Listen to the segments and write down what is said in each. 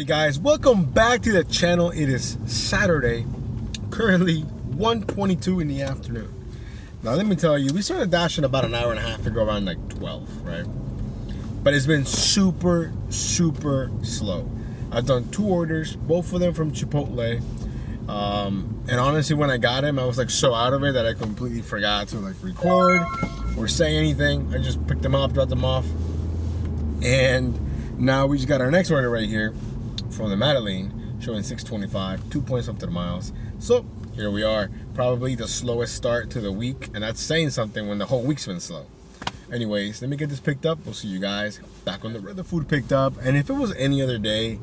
Alrighty guys, welcome back to the channel. It is Saturday, currently 1:22 in the afternoon. Now let me tell you, we started dashing about an hour and a half ago, around like 12, right? But it's been super slow. I've done 2 orders, both of them from Chipotle. And honestly, when I got him, I was like so out of it that I completely forgot to like record or say anything. I just picked them up, dropped them off, and now we just got our next order right here from the Madeline, showing 625, 2 point something miles. So here we are, probably the slowest start to the week, and that's saying something when the whole week's been slow. Anyways, let me get this picked up. We'll see you guys back on the food picked up. And if it was any other day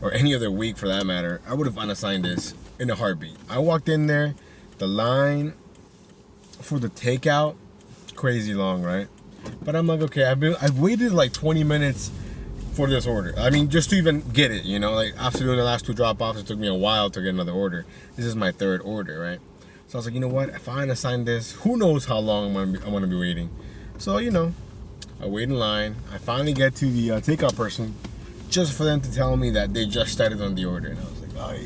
or any other week for that matter, I would have unassigned this in a heartbeat. I walked in there, the line for the takeout, crazy long, right? But I'm like, okay, I've waited like 20 minutes for this order. I mean, just to even get it, you know, like after doing the last 2 drop-offs, it took me a while to get another order. This is my 3rd order, right? So I was like, you know what? If I unassign this, who knows how long I'm gonna be waiting. So, you know, I wait in line. I finally get to the takeout person just for them to tell me that they just started on the order. And I was like, oh.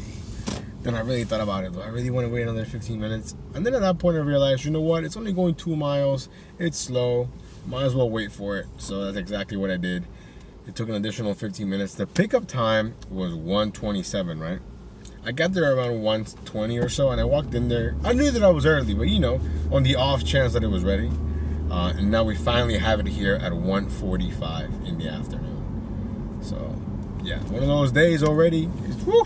Then I really thought about it. Do I really want to wait another 15 minutes? And then at that point I realized, you know what? It's only going 2 miles. It's slow. Might as well wait for it. So that's exactly what I did. It took an additional 15 minutes. The pickup time was 1:27, right? I got there around 1:20 or so, and I walked in there. I knew that I was early, but you know, on the off chance that it was ready. And now we finally have it here at 1:45 in the afternoon. So, yeah, one of those days already. Whew,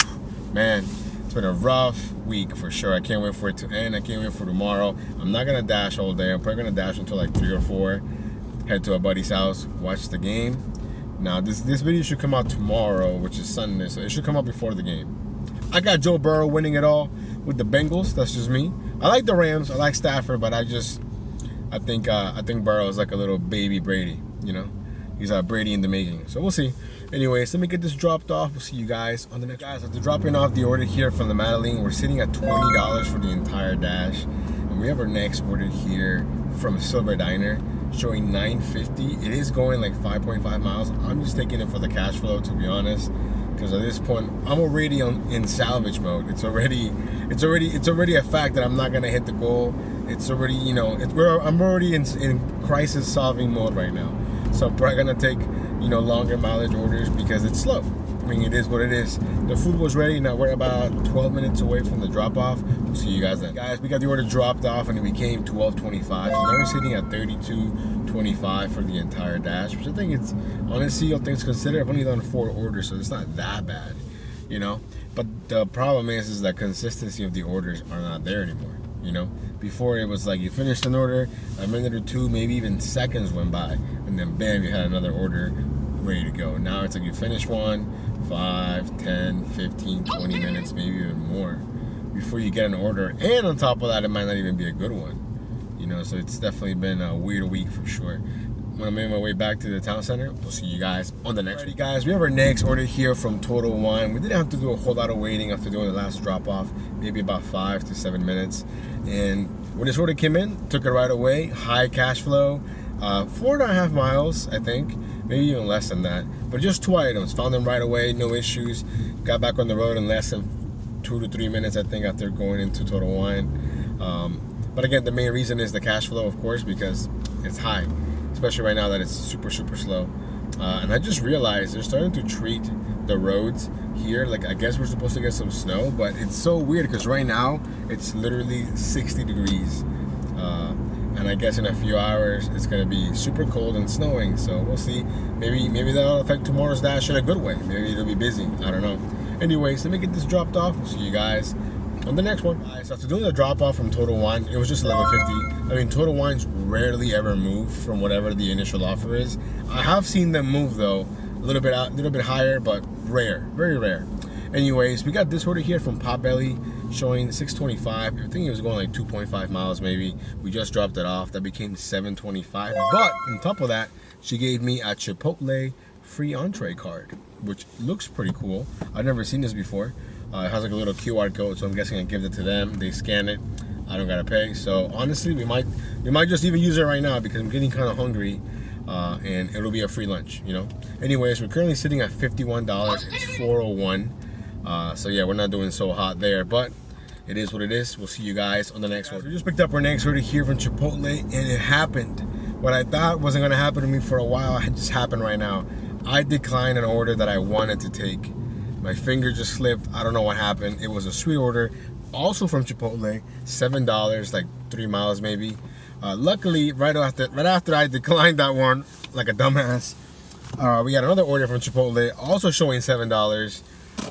man, it's been a rough week for sure. I can't wait for it to end. I can't wait for tomorrow. I'm not going to dash all day. I'm probably going to dash until like 3 or 4. Head to a buddy's house, watch the game. Now, this video should come out tomorrow, which is Sunday, so it should come out before the game. I got Joe Burrow winning it all with the Bengals. That's just me. I like the Rams. I like Stafford, but I think Burrow is like a little baby Brady, you know? He's Brady in the making. So we'll see. Anyways, let me get this dropped off. We'll see you guys on the next. Guys, after dropping off the order here from the Madeline, we're sitting at $20 for the entire dash. And we have our next order here from Silver Diner, showing $9.50. It is going like 5.5 miles. I'm just taking it for the cash flow, to be honest, because at this point I'm already in salvage mode. It's already a fact that I'm not gonna hit the goal. It's already, you know, I'm already in crisis solving mode right now. So I'm probably gonna take, you know, longer mileage orders because it's slow. I mean, it is what it is. The food was ready. Now we're about 12 minutes away from the drop-off. We'll see you guys then. Guys, we got the order dropped off and it became 12:25. So now we're sitting at 32.25 for the entire dash, which I think it's, honestly, all things considered, I've only done 4 orders, so it's not that bad, you know? But the problem is that consistency of the orders are not there anymore, you know? Before it was like you finished an order, a minute or 2, maybe even seconds went by, and then bam, you had another order ready to go. Now it's like you finish one, 5, 10, 15, 20 minutes, maybe even more before you get an order. And on top of that, it might not even be a good one, you know? So it's definitely been a weird week for sure. When I'm on my way back to the town center, we'll see you guys on the next. Alrighty guys, we have our next order here from Total Wine. We didn't have to do a whole lot of waiting after doing the last drop off, maybe about 5 to 7 minutes. And when this order came in, took it right away, high cash flow, 4.5 miles, I think, maybe even less than that. But just 2 items, found them right away, no issues. Got back on the road in less than 2 to 3 minutes, I think, after going into Total Wine. But again, the main reason is the cash flow, of course, because it's high, especially right now that it's super slow. And I just realized they're starting to treat the roads here like, I guess we're supposed to get some snow, but it's so weird because right now it's literally 60 degrees. And I guess in a few hours it's gonna be super cold and snowing, so we'll see. Maybe that'll affect tomorrow's dash in a good way. Maybe it'll be busy, I don't know. Anyways, let me get this dropped off. We'll see you guys on the next one. So after doing the drop off from Total Wine, it was just $11.50. I mean, Total Wines rarely ever move from whatever the initial offer is. I have seen them move though, a little bit higher, but rare, very rare. Anyways, we got this order here from Potbelly, showing 625. I think it was going like 2.5 miles maybe. We just dropped it off. That became 725. But on top of that, she gave me a Chipotle free entree card, which looks pretty cool. I've never seen this before. It has like a little QR code, so I'm guessing I give it to them. They scan it. I don't gotta pay. So honestly, we might just even use it right now because I'm getting kind of hungry. and it'll be a free lunch, you know. Anyways, we're currently sitting at $51. It's 4:01. So yeah, we're not doing so hot there, but it is what it is. We'll see you guys on the next order. We just picked up our next order here from Chipotle, and it happened. What I thought wasn't gonna happen to me for a while, it just happened right now. I declined an order that I wanted to take. My finger just slipped. I don't know what happened. It was a sweet order, also from Chipotle, $7, like 3 miles maybe. Luckily, right after I declined that one, like a dumbass, we got another order from Chipotle, also showing $7,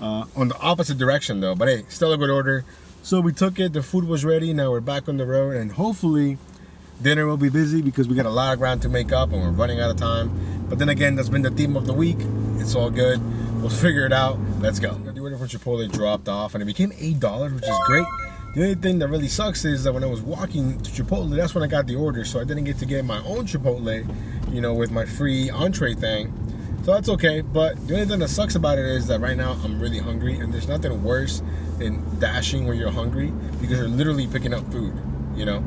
on the opposite direction though. But hey, still a good order. So we took it. The food was ready. Now we're back on the road, and hopefully dinner will be busy because we got a lot of ground to make up and we're running out of time. But then again, that's been the theme of the week. It's all good. We'll figure it out. Let's go. The order from Chipotle dropped off and it became $8, which is great. The only thing that really sucks is that when I was walking to Chipotle, that's when I got the order. So I didn't get to get my own Chipotle, you know, with my free entree thing. So that's okay. But the only thing that sucks about it is that right now I'm really hungry, and there's nothing worse than dashing when you're hungry because you're literally picking up food, you know.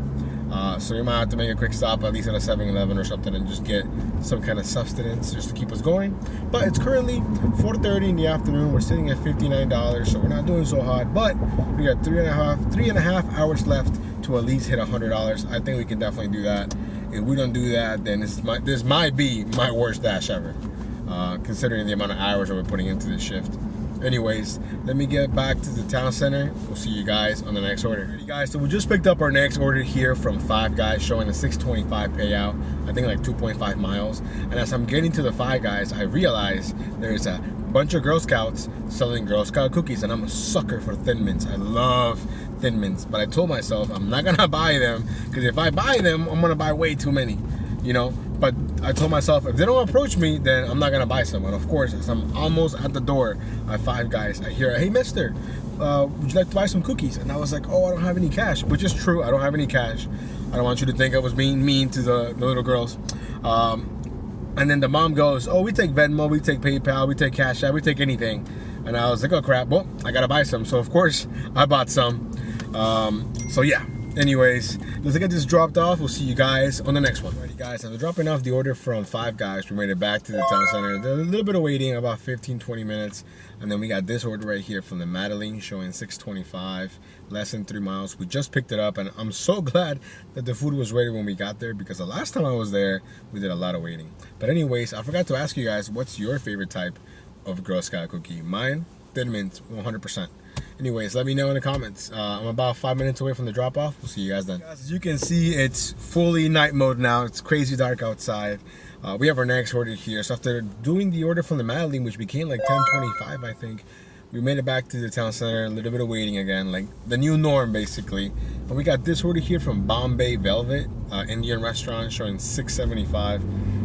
So we might have to make a quick stop at least at a 7-Eleven or something and just get some kind of sustenance just to keep us going. But it's currently 4:30 in the afternoon. We're sitting at $59, so we're not doing so hot. But we got three and a half hours left to at least hit $100. I think we can definitely do that. If we don't do that, then this might be my worst dash ever, considering the amount of hours that we're putting into this shift. Anyways, let me get back to the town center. We'll see you guys on the next order. Alrighty guys, so we just picked up our next order here from Five Guys, showing a $6.25 payout. I think like 2.5 miles. And as I'm getting to the Five Guys, I realize there's a bunch of Girl Scouts selling Girl Scout cookies, and I'm a sucker for Thin Mints. I love Thin Mints, but I told myself I'm not gonna buy them because if I buy them, I'm gonna buy way too many, you know. But I told myself, if they don't approach me, then I'm not gonna buy some. And of course, as I'm almost at the door at Five Guys, I hear, "Hey mister, would you like to buy some cookies?" And I was like, "Oh, I don't have any cash," which is true, I don't have any cash. I don't want you to think I was being mean to the little girls. And then the mom goes, "Oh, we take Venmo, we take PayPal, we take Cash App, we take anything." And I was like, "Oh crap, well, I gotta buy some." So of course, I bought some. So yeah. Anyways, let's get this dropped off. We'll see you guys on the next one. Alrighty guys, after dropping off the order from Five Guys, we made it back to the town center. There's a little bit of waiting, about 15-20 minutes. And then we got this order right here from the Madeline, showing $6.25, less than 3 miles. We just picked it up, and I'm so glad that the food was ready when we got there, because the last time I was there, we did a lot of waiting. But anyways, I forgot to ask you guys, what's your favorite type of Girl Scout cookie? Mine, Thin Mints, 100%. Anyways, let me know in the comments. I'm about 5 minutes away from the drop-off. We'll see you guys then. Guys, as you can see, it's fully night mode now. It's crazy dark outside. We have our next order here. So after doing the order from the Madeline, which became like 10:25, I think, we made it back to the town center. A little bit of waiting again, like the new norm, basically. And we got this order here from Bombay Velvet, Indian restaurant, showing $6.75.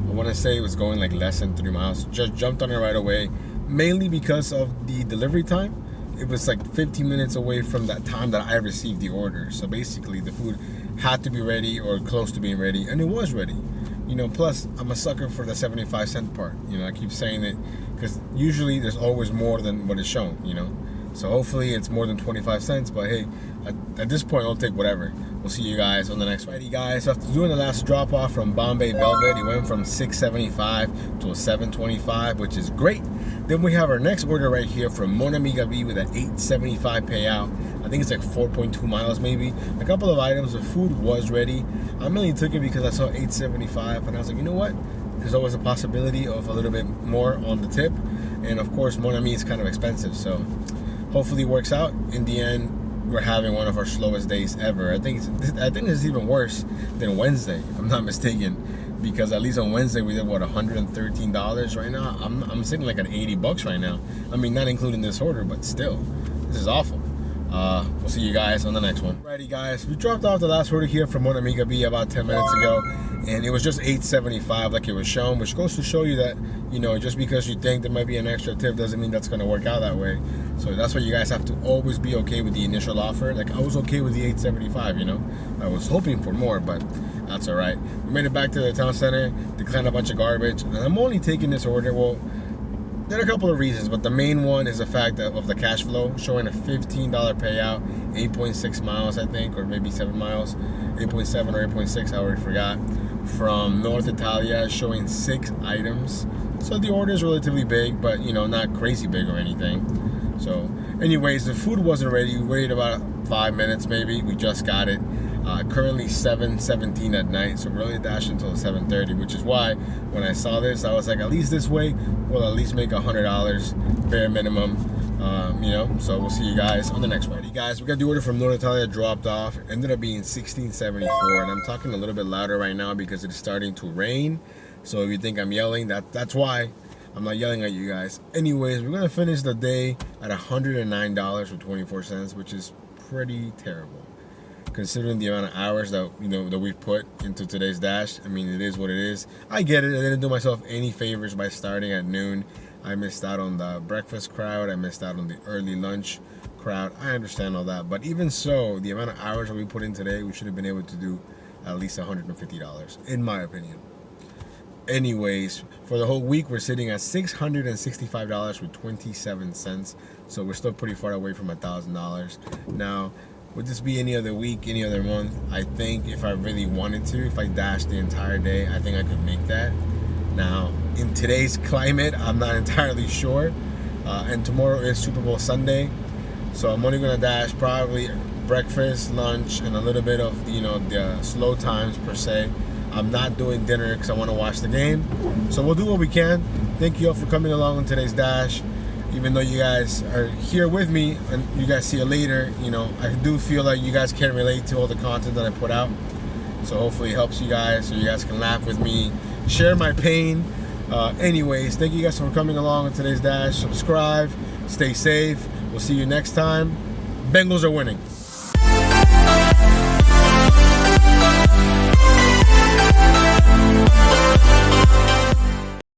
I want to say it was going like less than 3 miles. Just jumped on it right away, mainly because of the delivery time. It was like 15 minutes away from that time that I received the order. So basically the food had to be ready or close to being ready, and it was ready. You know, plus I'm a sucker for the 75-cent part. You know, I keep saying it because usually there's always more than what is shown, you know. So hopefully it's more than 25 cents, but hey, at this point I'll take whatever. We'll see you guys on the next one. Alrighty guys, so after doing the last drop off from Bombay Velvet, it went from $6.75 to $7.25, which is great. Then we have our next order right here from Mon Amiga B with an $8.75 payout. I think it's like 4.2 miles maybe. A couple of items, the food was ready. I mainly took it because I saw $8.75 and I was like, you know what? There's always a possibility of a little bit more on the tip. And of course, Mon Ami is kind of expensive, so hopefully it works out. In the end, we're having one of our slowest days ever. I think it's even worse than Wednesday, if I'm not mistaken, because at least on Wednesday we did what, $113 right now. I'm sitting like at $80 right now. I mean, not including this order, but still, this is awful. We'll see you guys on the next one. Alrighty guys, we dropped off the last order here from Mon Amiga B about 10 minutes ago, and it was just $8.75 like it was shown, which goes to show you that, you know, just because you think there might be an extra tip doesn't mean that's going to work out that way. So that's why you guys have to always be okay with the initial offer. Like I was okay with the $8.75, you know. I was hoping for more, but that's all right. We made it back to the town center, declined a bunch of garbage, and I'm only taking this order, well, there are a couple of reasons, but the main one is the fact of the cash flow, showing a $15 payout, 8.6 miles, I think, or maybe 7 miles. 8.7 or 8.6, I already forgot, from North Italia, showing 6 items. So the order is relatively big, but you know, not crazy big or anything. So anyways, the food wasn't ready. We waited about 5 minutes maybe. We just got it. Currently 7:17 at night, so we're only dashing until 7:30, which is why when I saw this, I was like, at least this way we'll at least make $100 bare minimum. You know, so we'll see you guys on the next one. Guys, we got the order from North Italia dropped off. Ended up being $16.74, and I'm talking a little bit louder right now because it's starting to rain. So if you think I'm yelling, that's why. I'm not yelling at you guys. Anyways, we're gonna finish the day at $109.24, which is pretty terrible considering the amount of hours that that we've put into today's dash. I mean, it is what it is. I get it. I didn't do myself any favors by starting at noon. I missed out on the breakfast crowd. I missed out on the early lunch crowd. I understand all that, but even so, the amount of hours that we put in today, we should have been able to do at least $150, in my opinion. Anyways, for the whole week, we're sitting at $665.27. So we're still pretty far away from $1,000. Now, would this be any other week, any other month? I think if I really wanted to, if I dashed the entire day, I think I could make that. Now, in today's climate, I'm not entirely sure. And tomorrow is Super Bowl Sunday. So I'm only gonna dash probably breakfast, lunch, and a little bit of, the slow times per se. I'm not doing dinner because I want to watch the game. So we'll do what we can. Thank you all for coming along on today's dash. Even though you guys are here with me and you guys see it later, I do feel like you guys can relate to all the content that I put out. So hopefully it helps you guys so you guys can laugh with me, share my pain. Anyways, thank you guys for coming along on today's dash. Subscribe, stay safe. We'll see you next time. Bengals are winning.